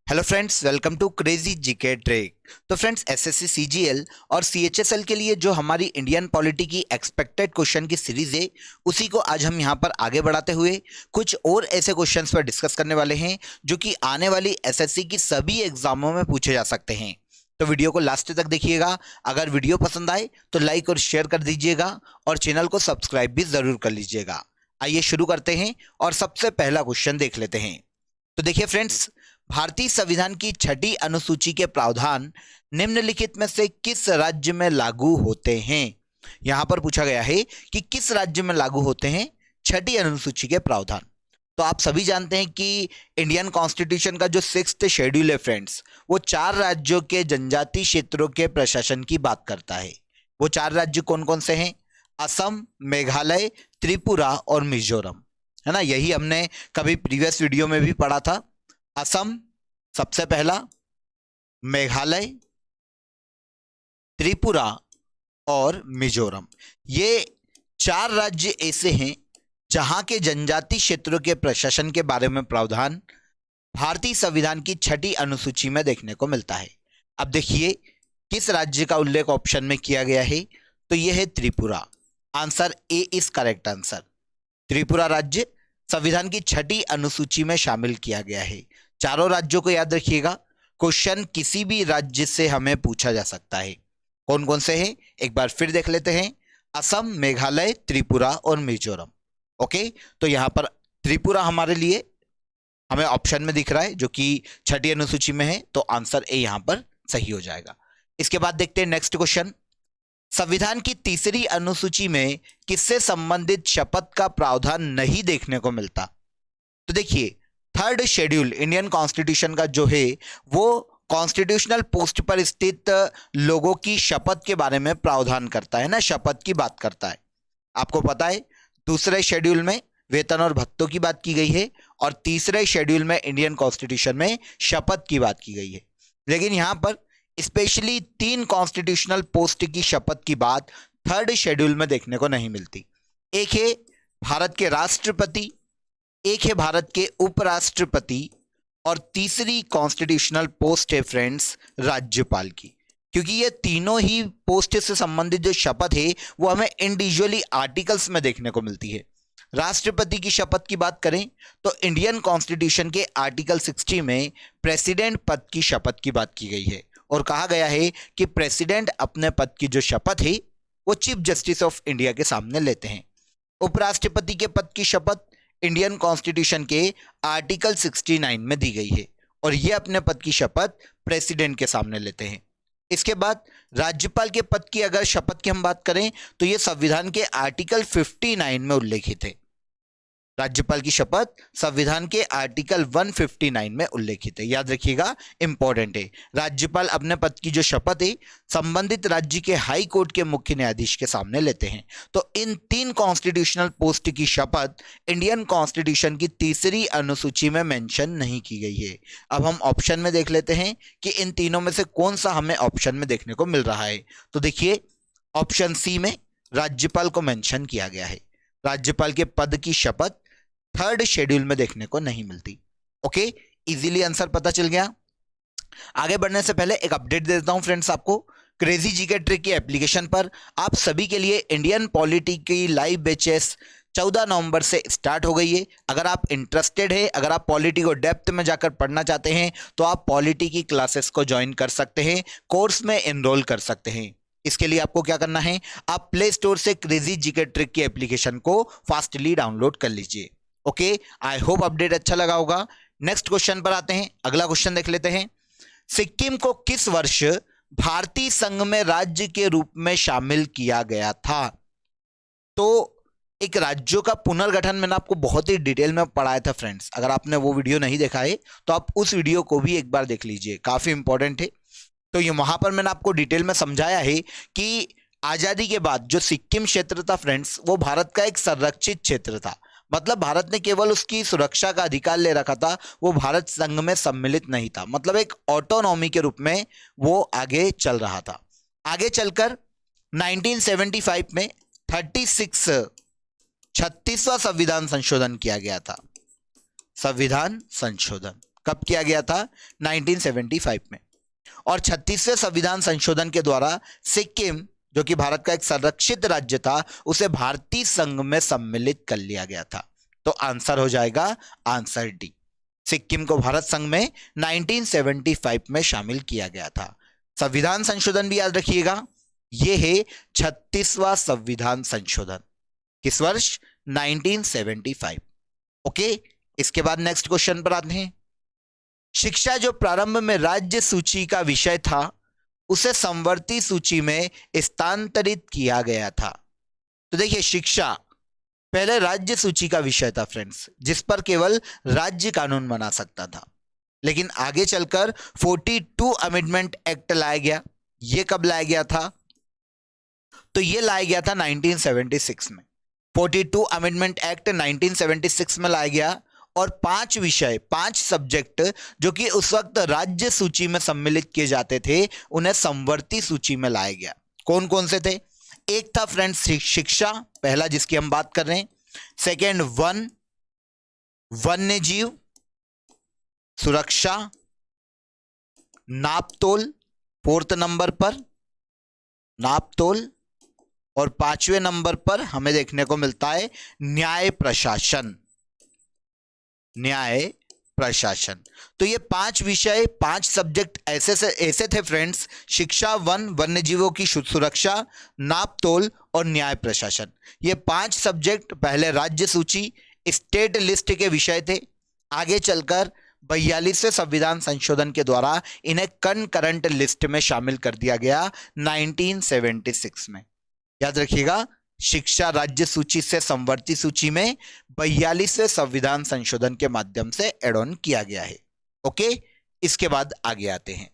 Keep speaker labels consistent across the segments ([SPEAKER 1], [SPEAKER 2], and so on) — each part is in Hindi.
[SPEAKER 1] Hello friends, welcome to crazy GK trick. तो फ्रेंड्स, एसएससी सीजीएल और सीएचएसएल के लिए जो हमारी इंडियन पॉलिटी की एक्सपेक्टेड क्वेश्चन की सीरीज है, उसी को आज हम यहां पर आगे बढ़ाते हुए कुछ और ऐसे क्वेश्चंस पर डिस्कस करने वाले हैं जो कि आने वाली एसएससी की सभी एग्जामों में पूछे जा सकते हैं। तो वीडियो को लास्ट तक देखिएगा। अगर वीडियो पसंद आए तो लाइक और शेयर कर दीजिएगा और चैनल को सब्सक्राइब भी जरूर कर लीजिएगा। आइए शुरू करते हैं और सबसे पहला क्वेश्चन देख लेते हैं। तो देखिए फ्रेंड्स, भारतीय संविधान की छठी अनुसूची के प्रावधान निम्नलिखित में से किस राज्य में लागू होते हैं। यहां पर पूछा गया है कि किस राज्य में लागू होते हैं छठी अनुसूची के प्रावधान। तो आप सभी जानते हैं कि इंडियन कॉन्स्टिट्यूशन का जो 6th शेड्यूल है फ्रेंड्स, वो 4 राज्यों के जनजातीय क्षेत्रों के प्रशासन की बात करता है। वो 4 राज्य कौन कौन से हैं? असम, मेघालय, त्रिपुरा और मिजोरम, है ना। यही हमने कभी प्रीवियस वीडियो में भी पढ़ा था। असम सबसे पहला, मेघालय, त्रिपुरा और मिजोरम, ये 4 राज्य ऐसे हैं जहां के जनजातीय क्षेत्रों के प्रशासन के बारे में प्रावधान भारतीय संविधान की छठी अनुसूची में देखने को मिलता है। अब देखिए किस राज्य का उल्लेख ऑप्शन में किया गया है, तो यह है Tripura. Answer A is correct answer. Tripura राज्य संविधान की छठी अनुसूची में शामिल किया गया है। चारों राज्यों को याद रखिएगा, क्वेश्चन किसी भी राज्य से हमें पूछा जा सकता है। कौन कौन से हैं एक बार फिर देख लेते हैं। असम, मेघालय, त्रिपुरा और मिजोरम। ओके, तो यहां पर त्रिपुरा हमारे लिए हमें ऑप्शन में दिख रहा है जो कि छठी अनुसूची में है, तो आंसर ए यहां पर सही हो जाएगा। इसके बाद देखते हैं नेक्स्ट क्वेश्चन। संविधान की तीसरी अनुसूची में किससे संबंधित शपथ का प्रावधान नहीं देखने को मिलता? तो देखिए, 3rd शेड्यूल इंडियन कॉन्स्टिट्यूशन का जो है वो कॉन्स्टिट्यूशनल पोस्ट पर स्थित लोगों की शपथ के बारे में प्रावधान करता है ना, शपथ की बात करता है। आपको पता है 2रे शेड्यूल में वेतन और भत्तों की बात की गई है और 3रे शेड्यूल में इंडियन कॉन्स्टिट्यूशन में शपथ की बात की गई है। लेकिन यहां पर स्पेशली 3 कॉन्स्टिट्यूशनल पोस्ट की शपथ की बात 3rd शेड्यूल में देखने को नहीं मिलती। एक है भारत के राष्ट्रपति, एक है भारत के उपराष्ट्रपति और तीसरी कॉन्स्टिट्यूशनल पोस्ट है फ्रेंड्स राज्यपाल की। क्योंकि ये तीनों ही पोस्ट से संबंधित जो शपथ है वो हमें इंडिविजुअली आर्टिकल्स में देखने को मिलती है। राष्ट्रपति की शपथ की बात करें तो इंडियन कॉन्स्टिट्यूशन के आर्टिकल 60 में प्रेसिडेंट पद की शपथ की बात की गई है और कहा गया है कि प्रेसिडेंट अपने पद की जो शपथ है वो चीफ जस्टिस ऑफ इंडिया के सामने लेते हैं। उपराष्ट्रपति के पद की शपथ इंडियन कॉन्स्टिट्यूशन के आर्टिकल 69 में दी गई है और ये अपने पद की शपथ प्रेसिडेंट के सामने लेते हैं। इसके बाद राज्यपाल के पद की अगर शपथ की हम बात करें तो ये संविधान के आर्टिकल 59 में उल्लेखित है। राज्यपाल की शपथ संविधान के आर्टिकल 159 में उल्लेखित है, याद रखिएगा, इंपॉर्टेंट है। राज्यपाल अपने पद की जो शपथ है संबंधित राज्य के हाई कोर्ट के मुख्य न्यायाधीश के सामने लेते हैं। तो इन 3 कॉन्स्टिट्यूशनल पोस्ट की शपथ इंडियन कॉन्स्टिट्यूशन की तीसरी अनुसूची में मेंशन नहीं की गई है। अब हम ऑप्शन में देख लेते हैं कि इन तीनों में से कौन सा हमें ऑप्शन में देखने को मिल रहा है। तो देखिए, ऑप्शन सी में राज्यपाल को मेंशन किया गया है। राज्यपाल के पद की शपथ 3rd शेड्यूल में देखने को नहीं मिलती। ओके, इजीली आंसर पता चल गया। आगे बढ़ने से पहले एक अपडेट दे देता हूं फ्रेंड्स आपको। क्रेजी जीके ट्रिक की एप्लीकेशन पर आप सभी के लिए इंडियन पॉलिटी की लाइव बैचेस 14 नवंबर से स्टार्ट हो गई है। अगर आप इंटरेस्टेड है, अगर आप पॉलिटी को डेप्थ में जाकर पढ़ना चाहते हैं तो आप पॉलिटी की क्लासेस को ज्वाइन कर सकते हैं, कोर्स में एनरोल कर सकते हैं। इसके लिए आपको क्या करना है, आप प्ले स्टोर से क्रेजी जीके ट्रिक की एप्लीकेशन को फास्टली डाउनलोड कर लीजिए। ओके, आई होप अपडेट अच्छा लगा होगा। नेक्स्ट क्वेश्चन पर आते हैं। अगला क्वेश्चन देख लेते हैं। सिक्किम को किस वर्ष भारतीय संघ में राज्य के रूप में शामिल किया गया था? तो एक राज्यों का पुनर्गठन मैंने आपको बहुत ही डिटेल में पढ़ाया था फ्रेंड्स। अगर आपने वो वीडियो नहीं देखा है तो आप उस वीडियो को भी एक बार देख लीजिए, काफी इंपॉर्टेंट है। तो ये वहां पर मैंने आपको डिटेल में समझाया है कि आजादी के बाद जो सिक्किम क्षेत्र था फ्रेंड्स, वो भारत का एक संरक्षित क्षेत्र था। मतलब भारत ने केवल उसकी सुरक्षा का अधिकार ले रखा था, वो भारत संघ में सम्मिलित नहीं था। मतलब एक ऑटोनॉमी के रूप में वो आगे चल रहा था। आगे चलकर 1975 में 36वां संविधान संशोधन किया गया था। संविधान संशोधन, कब किया गया था? 1975 में। और 36वें संविधान संशोधन के द्वारा सिक्किम, जो कि भारत का एक संरक्षित राज्य था, उसे भारतीय संघ में सम्मिलित कर लिया गया था। तो आंसर हो जाएगा आंसर डी, सिक्किम को भारत संघ में 1975 में शामिल किया गया था। संविधान संशोधन भी याद रखिएगा, यह है 36वां संविधान संशोधन। किस वर्ष? 1975। ओके, इसके बाद नेक्स्ट क्वेश्चन पर आते हैं। शिक्षा जो प्रारंभ में राज्य सूची का विषय था, उसे समवर्ती सूची में स्थानांतरित किया गया था। तो देखिए, शिक्षा पहले राज्य सूची का विषय था फ्रेंड्स, जिस पर केवल राज्य कानून बना सकता था। लेकिन आगे चलकर 42 अमेंडमेंट एक्ट लाया गया। यह कब लाया गया था? तो यह लाया गया था 1976 में। 42 अमेंडमेंट एक्ट 1976 में लाया गया और 5 विषय, 5 सब्जेक्ट जो कि उस वक्त राज्य सूची में सम्मिलित किए जाते थे, उन्हें समवर्ती सूची में लाया गया। कौन कौन से थे? एक था फ्रेंड्स शिक्षा, पहला जिसकी हम बात कर रहे हैं। सेकेंड वन, वन्य जीव, सुरक्षा, नापतोल 4th नंबर पर, नापतोल। और 5वें नंबर पर हमें देखने को मिलता है न्याय प्रशासन, न्याय प्रशासन। तो ये 5 विषय, 5 सब्जेक्ट ऐसे थे फ्रेंड्स, शिक्षा, वन, वन्य जीवों की सुरक्षा, नापतोल और न्याय प्रशासन। ये 5 सब्जेक्ट पहले राज्य सूची, स्टेट लिस्ट के विषय थे। आगे चलकर 42वें संविधान संशोधन के द्वारा इन्हें कंकरंट लिस्ट में शामिल कर दिया गया 1976 में। याद रखिएगा, शिक्षा राज्य सूची से समवर्ती सूची में 42वें संविधान संशोधन के माध्यम से एड ऑन किया गया है। ओके, इसके बाद आगे आते हैं।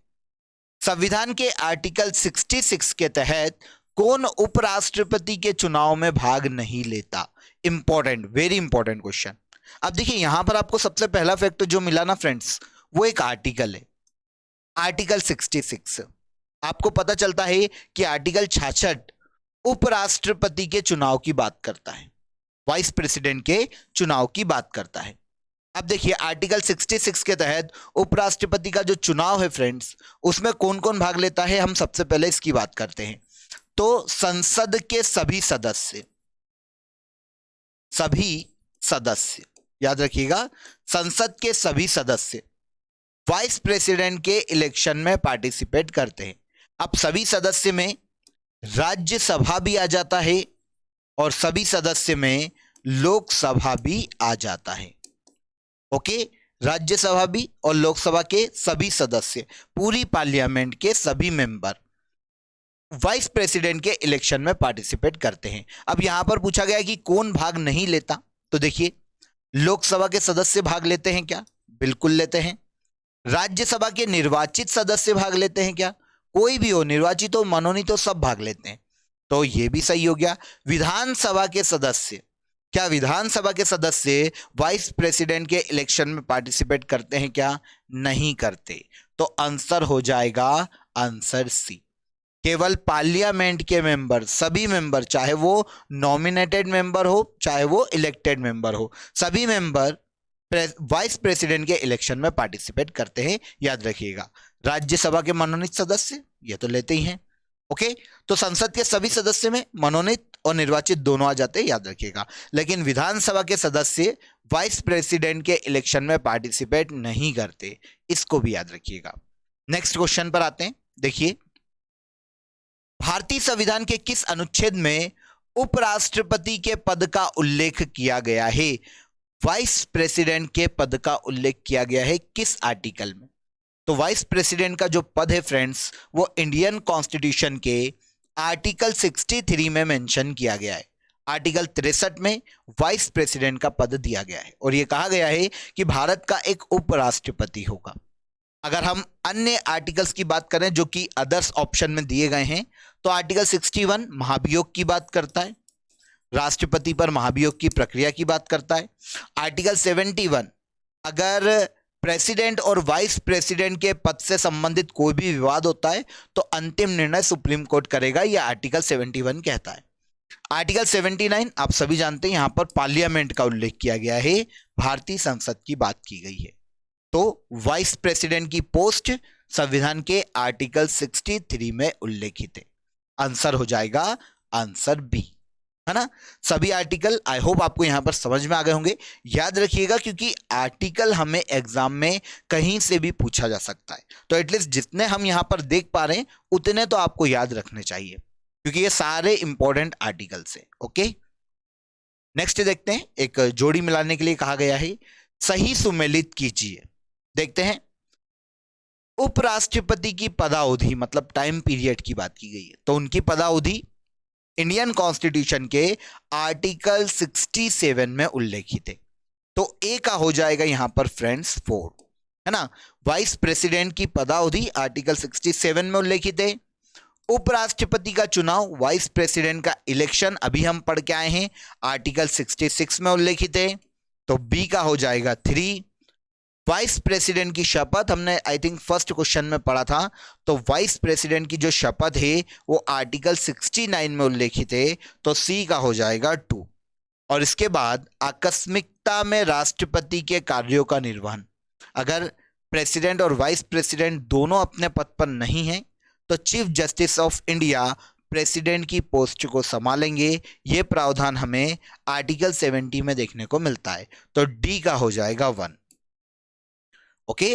[SPEAKER 1] संविधान के आर्टिकल 66 के तहत कौन उपराष्ट्रपति के चुनाव में भाग नहीं लेता? Important, very important question. अब देखिए, यहां पर आपको सबसे पहला फैक्ट जो मिला ना फ्रेंड्स, वो एक आर्टिकल है, आर्टिकल 66। आपको पता चलता है कि आर्टिकल 66 उपराष्ट्रपति के चुनाव की बात करता है, वाइस प्रेसिडेंट के चुनाव की बात करता है। अब देखिए, आर्टिकल 66 के तहत उपराष्ट्रपति का जो चुनाव है फ्रेंड्स, उसमें कौन कौन भाग लेता है, हम सबसे पहले इसकी बात करते हैं। तो संसद के सभी सदस्य, सभी सदस्य, याद रखिएगा, संसद के सभी सदस्य वाइस प्रेसिडेंट के इलेक्शन में पार्टिसिपेट करते हैं। अब सभी सदस्य में राज्यसभा भी आ जाता है और सभी सदस्य में लोकसभा भी आ जाता है। ओके, राज्यसभा भी और लोकसभा के सभी सदस्य, पूरी पार्लियामेंट के सभी मेंबर वाइस प्रेसिडेंट के इलेक्शन में पार्टिसिपेट करते हैं। अब यहां पर पूछा गया कि कौन भाग नहीं लेता, तो देखिए, लोकसभा के सदस्य भाग लेते हैं क्या? बिल्कुल लेते हैं। राज्यसभा के निर्वाचित सदस्य भाग लेते हैं क्या? कोई भी हो, निर्वाचित हो, मनोनीत हो, सब भाग लेते हैं, तो ये भी सही हो गया। विधानसभा के सदस्य, क्या विधानसभा के सदस्य वाइस प्रेसिडेंट के इलेक्शन में पार्टिसिपेट करते हैं क्या? नहीं करते, तो आंसर हो जाएगा आंसर सी। केवल पार्लियामेंट के मेंबर, सभी मेंबर, चाहे वो नॉमिनेटेड मेंबर हो, चाहे वो इलेक्टेड मेंबर हो, सभी मेंबर वाइस प्रेसिडेंट के इलेक्शन में पार्टिसिपेट करते हैं। याद रखिएगा, राज्यसभा के मनोनीत सदस्य ये तो लेते ही हैं। ओके, तो संसद के सभी सदस्य में मनोनीत और निर्वाचित दोनों आ जाते हैं, याद रखिएगा। लेकिन विधानसभा के सदस्य वाइस प्रेसिडेंट के इलेक्शन में पार्टिसिपेट नहीं करते, इसको भी याद रखिएगा। नेक्स्ट क्वेश्चन पर आते हैं। देखिए, भारतीय संविधान के किस अनुच्छेद में उपराष्ट्रपति के पद का उल्लेख किया गया है? वाइस प्रेसिडेंट के पद का उल्लेख किया गया है किस आर्टिकल में? तो वाइस प्रेसिडेंट का जो पद है फ्रेंड्स, वो इंडियन कॉन्स्टिट्यूशन के आर्टिकल 63 में मेंशन किया गया है। आर्टिकल 63 में वाइस प्रेसिडेंट का पद दिया गया है और यह कहा गया है कि भारत का एक उपराष्ट्रपति होगा। अगर हम अन्य आर्टिकल्स की बात करें जो कि अदर्स ऑप्शन में दिए गए हैं, तो आर्टिकल 61 महाभियोग की बात करता है, राष्ट्रपति पर महाभियोग की प्रक्रिया की बात करता है। आर्टिकल 71 अगर प्रेसिडेंट और वाइस प्रेसिडेंट के पद से संबंधित कोई भी विवाद होता है तो अंतिम निर्णय सुप्रीम कोर्ट करेगा, यह आर्टिकल 71 कहता है। आर्टिकल 79 आप सभी जानते हैं, यहां पर पार्लियामेंट का उल्लेख किया गया है, भारतीय संसद की बात की गई है। तो वाइस प्रेसिडेंट की पोस्ट संविधान के आर्टिकल 63 में उल्लेखित है। आंसर हो जाएगा आंसर बी, है ना। सभी आर्टिकल आई होप आपको यहां पर समझ में आ गए होंगे। याद रखिएगा क्योंकि आर्टिकल हमें एग्जाम में कहीं से भी पूछा जा सकता है, तो एटलीस्ट जितने हम यहां पर देख पा रहे हैं उतने तो आपको याद रखने चाहिए क्योंकि ये सारे इंपॉर्टेंट आर्टिकल्स है। ओके, नेक्स्ट देखते हैं। एक जोड़ी मिलाने के लिए कहा गया है, सही सुमेलित कीजिए। देखते हैं, उपराष्ट्रपति की पदावधि मतलब टाइम पीरियड की बात की गई है, तो उनकी पदावधि इंडियन कॉन्स्टिट्यूशन के आर्टिकल 67 में उल्लेखित है। तो ए का हो जाएगा यहां पर फ्रेंड्स 4, है ना। वाइस प्रेसिडेंट की पदावधि आर्टिकल 67 में उल्लेखित है। उपराष्ट्रपति का चुनाव, वाइस प्रेसिडेंट का इलेक्शन अभी हम पढ़ के आए हैं, आर्टिकल 66 में उल्लेखित है। तो बी का हो जाएगा 3। वाइस प्रेसिडेंट की शपथ हमने आई थिंक फर्स्ट क्वेश्चन में पढ़ा था, तो वाइस प्रेसिडेंट की जो शपथ है वो आर्टिकल 69 में उल्लेखित है, तो सी का हो जाएगा 2। और इसके बाद आकस्मिकता में राष्ट्रपति के कार्यों का निर्वहन, अगर प्रेसिडेंट और वाइस प्रेसिडेंट दोनों अपने पद पर नहीं है तो chief justice of India president की पोस्ट को संभालेंगे। यह प्रावधान हमें आर्टिकल 70 में देखने को मिलता है, तो डी का हो जाएगा 1। ओके,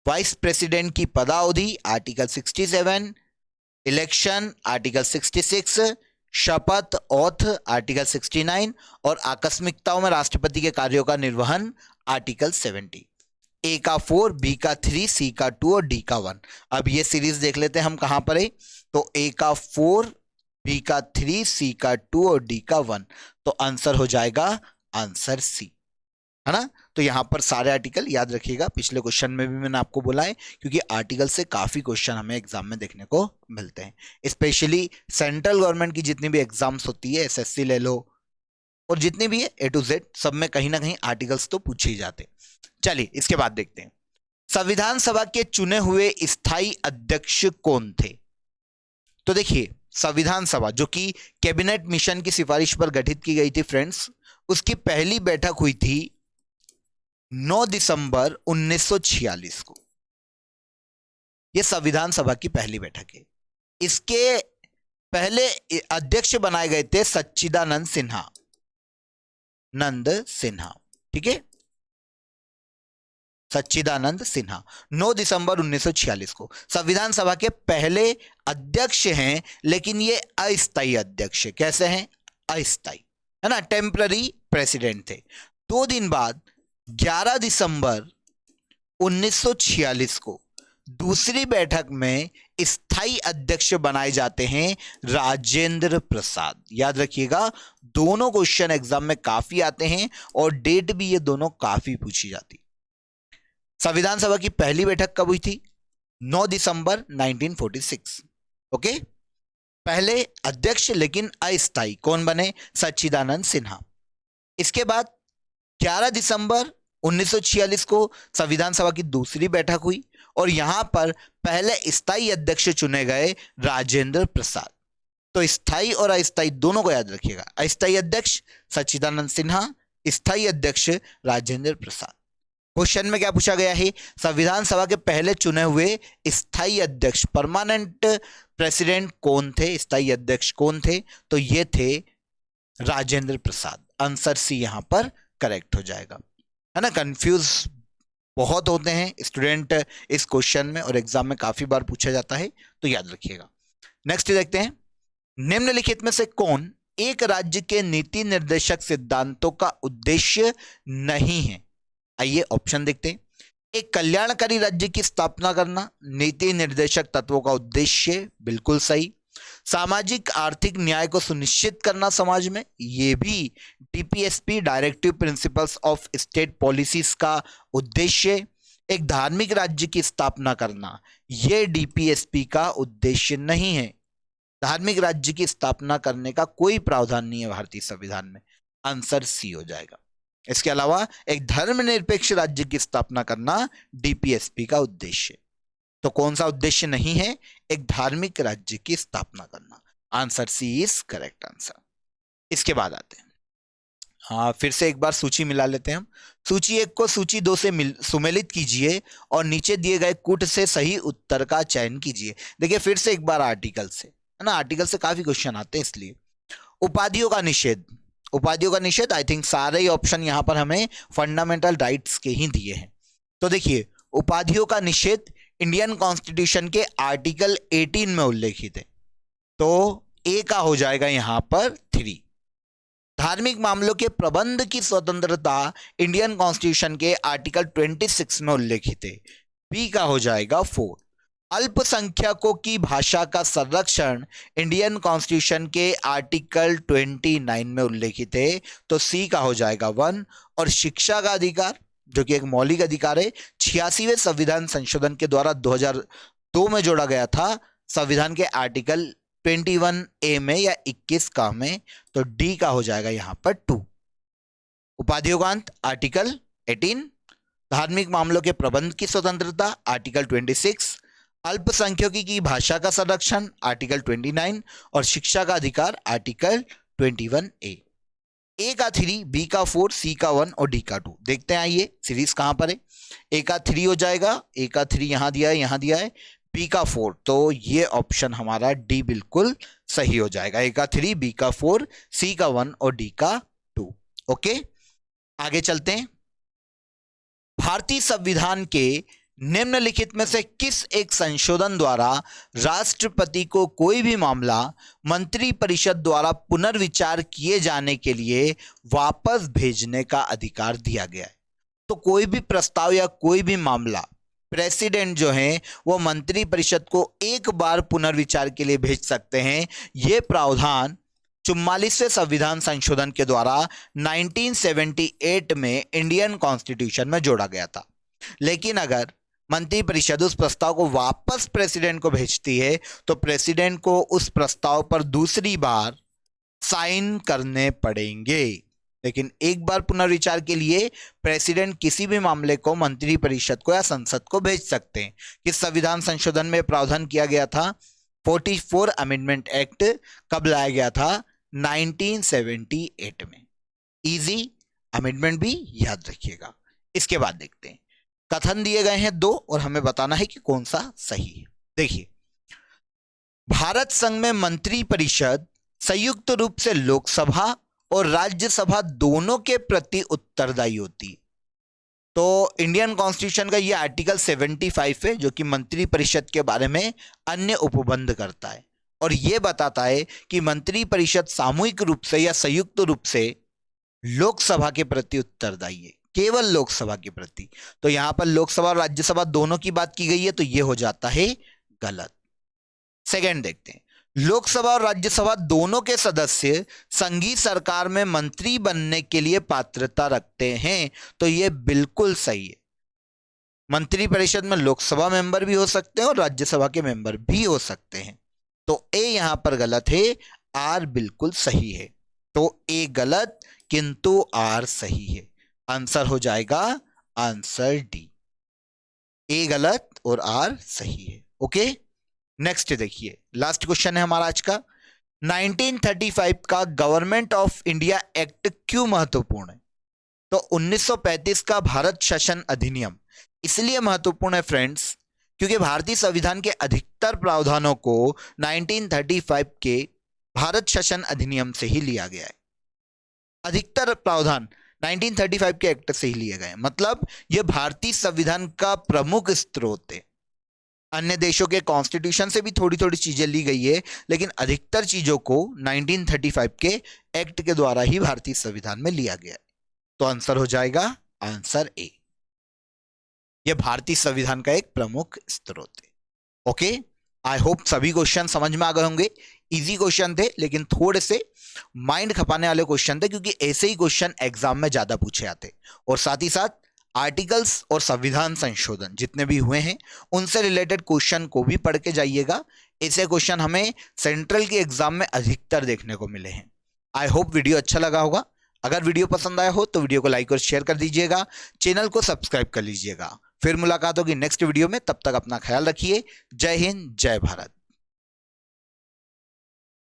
[SPEAKER 1] वाइस प्रेसिडेंट की पदावधि आर्टिकल 67, इलेक्शन आर्टिकल 66, शपथ ओथ आर्टिकल 69 और आकस्मिकताओं में राष्ट्रपति के कार्यों का निर्वहन आर्टिकल 70। ए का 4, बी का 3, सी का 2 और डी का 1। अब ये सीरीज देख लेते हैं हम कहां पर है, तो ए का 4, बी का 3, सी का 2 और डी का 1, तो आंसर हो जाएगा आंसर सी, है ना। तो यहां पर सारे आर्टिकल याद रखिएगा, पिछले क्वेश्चन में भी मैंने आपको बोला है क्योंकि आर्टिकल से काफी क्वेश्चन हमें एग्जाम में देखने को मिलते हैं। स्पेशली सेंट्रल गवर्नमेंट की जितनी भी एग्जाम्स होती है, एसएससी ले लो और जितनी भी है A to Z, सब में कहीं ना कहीं आर्टिकल्स तो पूछे ही जाते हैं। चलिए इसके बाद देखते हैं, संविधान सभा के चुने हुए स्थायी अध्यक्ष कौन थे। तो देखिए, संविधान सभा जो कि कैबिनेट मिशन की सिफारिश पर गठित की गई थी फ्रेंड्स, उसकी पहली बैठक हुई थी 9 दिसंबर 1946 को। यह संविधान सभा की पहली बैठक है। इसके पहले अध्यक्ष बनाए गए थे सच्चिदानंद सिन्हा, ठीक है, सच्चिदानंद सिन्हा 9 दिसंबर 1946 को संविधान सभा के पहले अध्यक्ष हैं, लेकिन ये अस्थायी अध्यक्ष कैसे हैं, अस्थायी, है ना, टेम्पररी प्रेसिडेंट थे। 2 दिन बाद 11 दिसंबर 1946 को दूसरी बैठक में स्थायी अध्यक्ष बनाए जाते हैं राजेंद्र प्रसाद। याद रखिएगा, दोनों क्वेश्चन एग्जाम में काफी आते हैं और डेट भी ये दोनों काफी पूछी जाती। संविधान सभा की पहली बैठक कब हुई थी, 9 दिसंबर 1946। ओके, पहले अध्यक्ष लेकिन अस्थायी कौन बने, सच्चिदानंद सिन्हा। इसके बाद 11 दिसंबर 1946 को संविधान सभा की दूसरी बैठक हुई और यहां पर पहले स्थायी अध्यक्ष चुने गए राजेंद्र प्रसाद। तो स्थायी और अस्थायी दोनों को याद रखिएगा, अस्थायी अध्यक्ष सच्चिदानंद सिन्हा, स्थायी अध्यक्ष राजेंद्र प्रसाद। क्वेश्चन में क्या पूछा गया है, संविधान सभा के पहले चुने हुए स्थायी अध्यक्ष, परमानेंट प्रेसिडेंट कौन थे, स्थायी अध्यक्ष कौन थे, तो ये थे राजेंद्र प्रसाद। आंसर सी यहां पर करेक्ट हो जाएगा, है ना। कंफ्यूज बहुत होते हैं स्टूडेंट इस क्वेश्चन में और एग्जाम में काफी बार पूछा जाता है, तो याद रखिएगा। नेक्स्ट देखते हैं, निम्नलिखित में से कौन एक राज्य के नीति निर्देशक सिद्धांतों का उद्देश्य नहीं है। आइए ऑप्शन देखते हैं। एक कल्याणकारी राज्य की स्थापना करना नीति निर्देशक तत्वों का उद्देश्य, बिल्कुल सही। सामाजिक आर्थिक न्याय को सुनिश्चित करना समाज में, ये भी DPSP directive principles of state policies का उद्देश्य। एक धार्मिक राज्य की स्थापना करना, यह डीपीएसपी का उद्देश्य नहीं है। धार्मिक राज्य की स्थापना करने का कोई प्रावधान नहीं है भारतीय संविधान में। आंसर सी हो जाएगा। इसके अलावा एक धर्मनिरपेक्ष राज्य की स्थापना करना डीपीएसपी का उद्देश्य। तो कौन सा उद्देश्य नहीं है, एक धार्मिक राज्य की स्थापना करना। Answer C is correct answer. इसके बाद आते हैं, हाँ, फिर से एक बार सूची मिला लेते हैं हम। सूची 1 को सूची 2 से सुमेलित कीजिए और नीचे दिए गए कूट से सही उत्तर का चयन कीजिए। देखिए फिर से एक बार आर्टिकल से, है ना, आर्टिकल से काफी क्वेश्चन आते हैं इसलिए। उपाधियों का निषेध, उपाधियों का निषेध, आई थिंक सारे ही ऑप्शन यहाँ पर हमें फंडामेंटल राइट्स के ही दिए हैं। तो देखिए उपाधियों का निषेध इंडियन कॉन्स्टिट्यूशन के आर्टिकल 18 में उल्लेखित है, तो ए का हो जाएगा यहां पर 3। धार्मिक मामलों के प्रबंध की स्वतंत्रता इंडियन कॉन्स्टिट्यूशन के आर्टिकल 26 में उल्लेखित है, बी का हो जाएगा 4। अल्पसंख्यकों की भाषा का संरक्षण इंडियन कॉन्स्टिट्यूशन के आर्टिकल 29 में उल्लेखित है, तो सी का हो जाएगा 1। और शिक्षा का अधिकार जो कि एक मौलिक अधिकार है, 86वें संविधान संशोधन के द्वारा 2002 में जोड़ा गया था संविधान के आर्टिकल 21A में या 21 का में, तो डी का हो जाएगा यहां पर 2। उपाधियों का अंत आर्टिकल 18, धार्मिक मामलों के प्रबंध की स्वतंत्रता आर्टिकल 26, अल्पसंख्यकों की भाषा का संरक्षण आर्टिकल 29 और शिक्षा का अधिकार आर्टिकल 21A। ए का 3, बी का 4, सी का 1 और डी का 2। देखते हैं आइए सीरीज कहां पर है। ए का 3 हो जाएगा, ए का 3 यहां दिया है, यहां दिया है, बी का 4, तो ये ऑप्शन हमारा डी बिल्कुल सही हो जाएगा। ए का 3, बी का 4, सी का 1 और डी का 2। ओके, आगे चलते हैं। भारतीय संविधान के निम्नलिखित में से किस एक संशोधन द्वारा राष्ट्रपति को कोई भी मामला मंत्रिपरिषद द्वारा पुनर्विचार किए जाने के लिए वापस भेजने का अधिकार दिया गया है? तो कोई भी प्रस्ताव या कोई भी मामला प्रेसिडेंट जो है वो मंत्रिपरिषद को एक बार पुनर्विचार के लिए भेज सकते हैं। यह प्रावधान 44वें संविधान संशोधन के द्वारा 1978 में इंडियन कॉन्स्टिट्यूशन में जोड़ा गया था। लेकिन अगर मंत्रिपरिषद उस प्रस्ताव को वापस प्रेसिडेंट को भेजती है तो प्रेसिडेंट को उस प्रस्ताव पर दूसरी बार साइन करने पड़ेंगे। लेकिन एक बार पुनर्विचार के लिए प्रेसिडेंट किसी भी मामले को मंत्रिपरिषद को या संसद को भेज सकते हैं। किस संविधान संशोधन में प्रावधान किया गया था? 44 अमेंडमेंट एक्ट कब लाया गया था? 1978 में। इजी, अमेंडमेंट भी याद रखिएगा। इसके बाद देखते हैं, कथन दिए गए हैं 2 और हमें बताना है कि कौन सा सही है। देखिए, भारत संघ में मंत्रिपरिषद संयुक्त रूप से लोकसभा और राज्यसभा दोनों के प्रति उत्तरदायी होती है। तो इंडियन कॉन्स्टिट्यूशन का ये आर्टिकल 75 है जो कि मंत्रिपरिषद के बारे में अन्य उपबंध करता है और यह बताता है कि मंत्रिपरिषद सामूहिक रूप से या संयुक्त रूप से लोकसभा के प्रति उत्तरदायी है, केवल लोकसभा के प्रति। तो यहां पर लोकसभा और राज्यसभा दोनों की बात की गई है, तो यह हो जाता है गलत। सेकंड देखते हैं, लोकसभा और राज्यसभा दोनों के सदस्य संघीय सरकार में मंत्री बनने के लिए पात्रता रखते हैं, तो यह बिल्कुल सही है। मंत्रिपरिषद में लोकसभा मेंबर भी हो सकते हैं और राज्यसभा के मेंबर भी हो सकते हैं, तो ए यहां पर गलत है, आर बिल्कुल सही है। तो ए गलत किंतु आर सही है। आंसर हो जाएगा आंसर डी, ए गलत और आर सही है। ओके, नेक्स्ट देखिए, लास्ट क्वेश्चन है हमारा आज का। 1935 का गवर्नमेंट ऑफ इंडिया एक्ट क्यों महत्वपूर्ण है? तो 1935 का भारत शासन अधिनियम इसलिए महत्वपूर्ण है फ्रेंड्स क्योंकि भारतीय संविधान के अधिकतर प्रावधानों को 1935 के भारत शासन अधिनियम से ही लिया गया है। अधिकतर प्रावधान 1935 के एक्ट से ही लिए गए, मतलब यह भारतीय संविधान का प्रमुख स्रोत है। अन्य देशों के कॉन्स्टिट्यूशन से भी थोड़ी थोड़ी चीजें ली गई है, लेकिन अधिकतर चीजों को 1935 के एक्ट के द्वारा ही भारतीय संविधान में लिया गया है। तो आंसर हो जाएगा आंसर ए, यह भारतीय संविधान का एक प्रमुख स्रोत है। ओके, आई होप सभी क्वेश्चन समझ में आ गए होंगे। इजी क्वेश्चन थे लेकिन थोड़े से माइंड खपाने वाले क्वेश्चन थे क्योंकि ऐसे ही क्वेश्चन एग्जाम में ज्यादा पूछे जाते, और साथ ही साथ आर्टिकल्स और संविधान संशोधन जितने भी हुए हैं उनसे रिलेटेड क्वेश्चन को भी पढ़ के जाइएगा। ऐसे क्वेश्चन हमें सेंट्रल के एग्जाम में अधिकतर देखने को मिले हैं। आई होप वीडियो अच्छा लगा होगा। अगर वीडियो पसंद आया हो तो वीडियो को लाइक और शेयर कर दीजिएगा, चैनल को सब्सक्राइब कर लीजिएगा। फिर मुलाकात होगी नेक्स्ट वीडियो में, तब तक अपना ख्याल रखिए। जय हिंद, जय भारत।